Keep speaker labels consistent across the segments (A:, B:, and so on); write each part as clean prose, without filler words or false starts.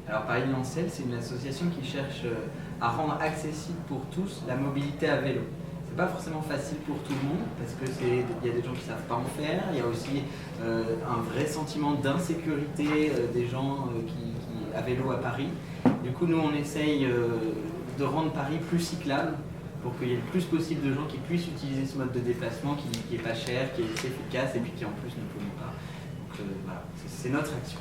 A: Alors Paris-Lancel, c'est une association qui cherche à rendre accessible pour tous la mobilité à vélo. C'est pas forcément facile pour tout le monde parce que il y a des gens qui savent pas en faire, il y a aussi un vrai sentiment d'insécurité des gens à vélo à Paris. Du coup, nous on essaye de rendre Paris plus cyclable pour qu'il y ait le plus possible de gens qui puissent utiliser ce mode de déplacement qui est pas cher, qui est efficace et puis qui en plus ne pollue pas. Donc voilà, c'est notre action.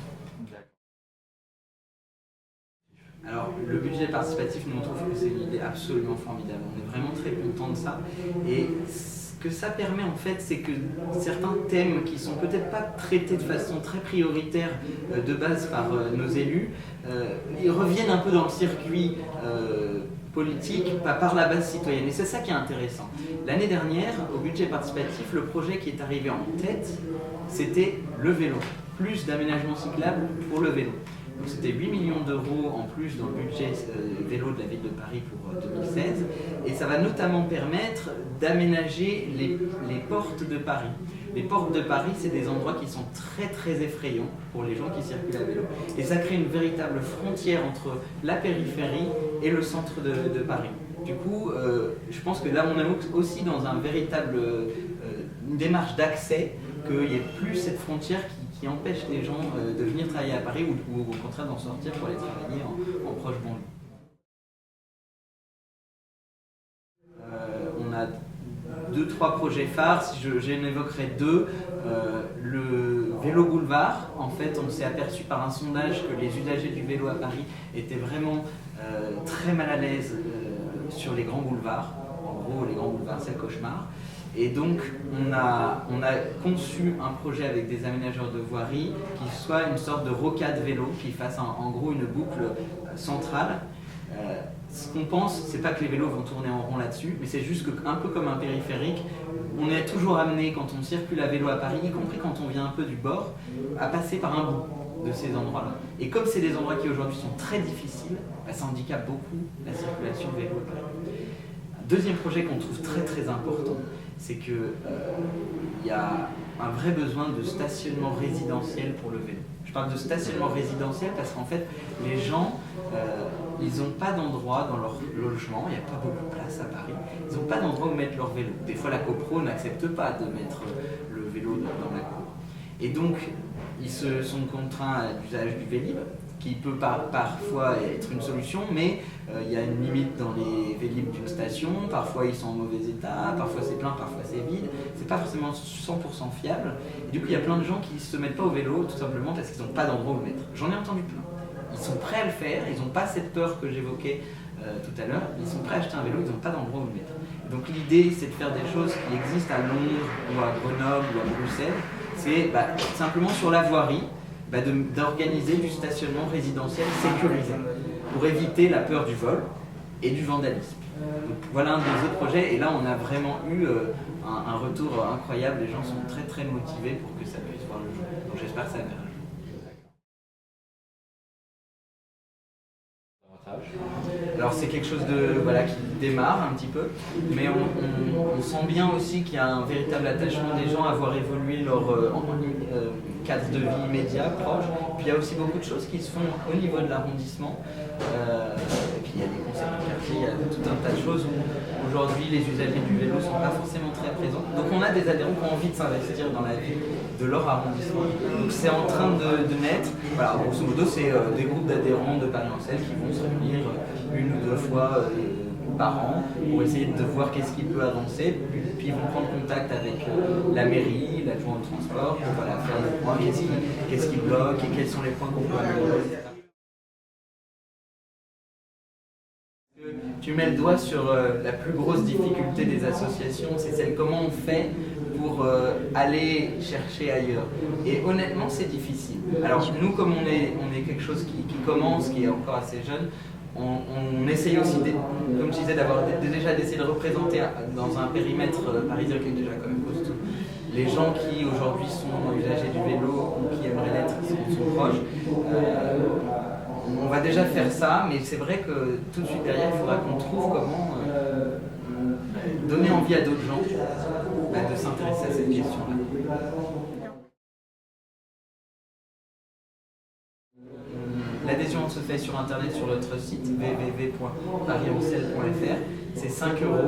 A: Alors, le budget participatif, nous on trouve que c'est une idée absolument formidable. On est vraiment très content de ça. Et ce que ça permet en fait, c'est que certains thèmes qui sont peut-être pas traités de façon très prioritaire de base par nos élus, ils reviennent un peu dans le circuit politique par la base citoyenne. Et c'est ça qui est intéressant. L'année dernière, au budget participatif, le projet qui est arrivé en tête, c'était le vélo. Plus d'aménagement cyclable pour le vélo. Donc c'était 8 millions d'euros en plus dans le budget vélo de la ville de Paris pour 2016. Et ça va notamment permettre d'aménager les portes de Paris. Les portes de Paris, c'est des endroits qui sont très très effrayants pour les gens qui circulent à vélo. Et ça crée une véritable frontière entre la périphérie et le centre de Paris. Du coup, je pense que là on est aussi dans une démarche d'accès, qu'il n'y ait plus cette frontière qui empêche les gens de venir travailler à Paris ou au contraire d'en sortir pour aller travailler en proche banlieue. On a 2-3 projets phares, si j'en évoquerai 2. Le vélo boulevard, en fait on s'est aperçu par un sondage que les usagers du vélo à Paris étaient vraiment très mal à l'aise sur les grands boulevards. En gros, les grands boulevards c'est le cauchemar. Et donc on a conçu un projet avec des aménageurs de voirie qui soit une sorte de rocade vélo, qui fasse en gros une boucle centrale. Ce qu'on pense, c'est pas que les vélos vont tourner en rond là-dessus, mais c'est juste qu'un peu comme un périphérique, on est toujours amené quand on circule à vélo à Paris, y compris quand on vient un peu du bord, à passer par un bout de ces endroits-là. Et comme c'est des endroits qui aujourd'hui sont très difficiles, ça handicape beaucoup la circulation vélo à Paris. Deuxième projet qu'on trouve très très important, c'est qu'il y a un vrai besoin de stationnement résidentiel pour le vélo. Je parle de stationnement résidentiel parce qu'en fait, les gens, ils n'ont pas d'endroit dans leur logement, il n'y a pas beaucoup de place à Paris, ils n'ont pas d'endroit où mettre leur vélo. Des fois, la copro n'accepte pas de mettre le vélo dans la cour. Et donc, ils se sont contraints à l'usage du Vélib, qui peut parfois être une solution, mais il y a une limite dans les Vélib d'une station, parfois ils sont en mauvais état, parfois c'est plein, parfois c'est vide, c'est pas forcément 100% fiable, et du coup il y a plein de gens qui ne se mettent pas au vélo tout simplement parce qu'ils n'ont pas d'endroit où le mettre. J'en ai entendu plein. Ils sont prêts à le faire, ils n'ont pas cette peur que j'évoquais tout à l'heure, ils sont prêts à acheter un vélo, ils n'ont pas d'endroit où le mettre. Donc l'idée c'est de faire des choses qui existent à Londres ou à Grenoble ou à Bruxelles, c'est simplement sur la voirie, d'organiser du stationnement résidentiel sécurisé pour éviter la peur du vol et du vandalisme. Donc, voilà un des autres projets et là on a vraiment eu un retour incroyable, les gens sont très très motivés pour que ça puisse voir le jour. Donc j'espère que ça verra le jour. Alors c'est quelque chose qui démarre un petit peu, mais on sent bien aussi qu'il y a un véritable attachement des gens à voir évoluer leur cadre de vie immédiat, proche. Puis il y a aussi beaucoup de choses qui se font au niveau de l'arrondissement. Et puis il y a des conseils de quartier, il y a tout un tas de choses où aujourd'hui les usagers du vélo ne sont pas forcément très présents. Donc on a des adhérents qui ont envie de s'investir dans la vie de leur arrondissement. Donc c'est en train de naître. Voilà, grosso modo c'est des groupes d'adhérents de Paris-Lancel qui vont se réunir 1 ou 2 fois par an pour essayer de voir qu'est-ce qui peut avancer, puis ils vont prendre contact avec la mairie, l'adjoint au transport pour faire le point, qu'est-ce qui bloque et quels sont les points qu'on peut améliorer. Tu mets le doigt sur la plus grosse difficulté des associations, c'est celle comment on fait pour aller chercher ailleurs. Et honnêtement, c'est difficile. Alors nous, comme on est quelque chose qui commence, qui est encore assez jeune, on essaye aussi, comme je disais, déjà d'essayer de représenter dans un périmètre parisien qui est déjà quand même costaud, les gens qui aujourd'hui sont usagers du vélo ou qui aimeraient l'être, qui sont proches. On va déjà faire ça, mais c'est vrai que tout de suite derrière, il faudra qu'on trouve comment donner envie à d'autres gens de s'intéresser à cette question-là. L'adhésion se fait sur internet sur notre site www.parisancel.fr. C'est 5 euros,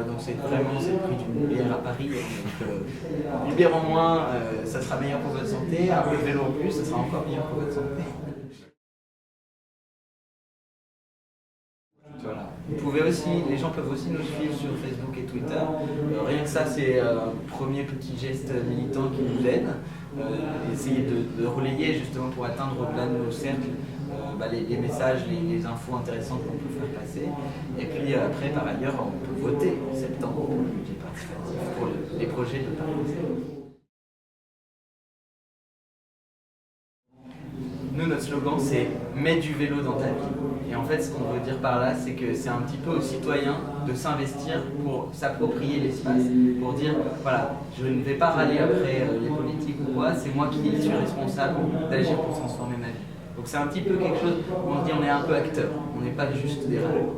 A: donc c'est vraiment le prix d'une bière à Paris. Donc une bière en moins, ça sera meilleur pour votre santé. Un peu de vélo en plus, ça sera encore meilleur pour votre santé. Voilà. Les gens peuvent aussi nous suivre sur Facebook et Twitter. Rien que ça, c'est un premier petit geste militant qui nous aide. Essayer de relayer justement pour atteindre au-delà de nos cercles les messages, les infos intéressantes qu'on peut faire passer. Et puis après, par ailleurs, on peut voter en septembre pour le budget participatif, pour les projets de Paris. Nous, notre slogan, c'est « Mets du vélo dans ta vie ». Et en fait, ce qu'on veut dire par là, c'est que c'est un petit peu aux citoyens de s'investir pour s'approprier l'espace, pour dire, voilà, je ne vais pas râler après les politiques ou quoi, c'est moi qui suis responsable d'agir pour transformer ma vie. Donc c'est un petit peu quelque chose où on se dit on est un peu acteur, on n'est pas juste des râleurs.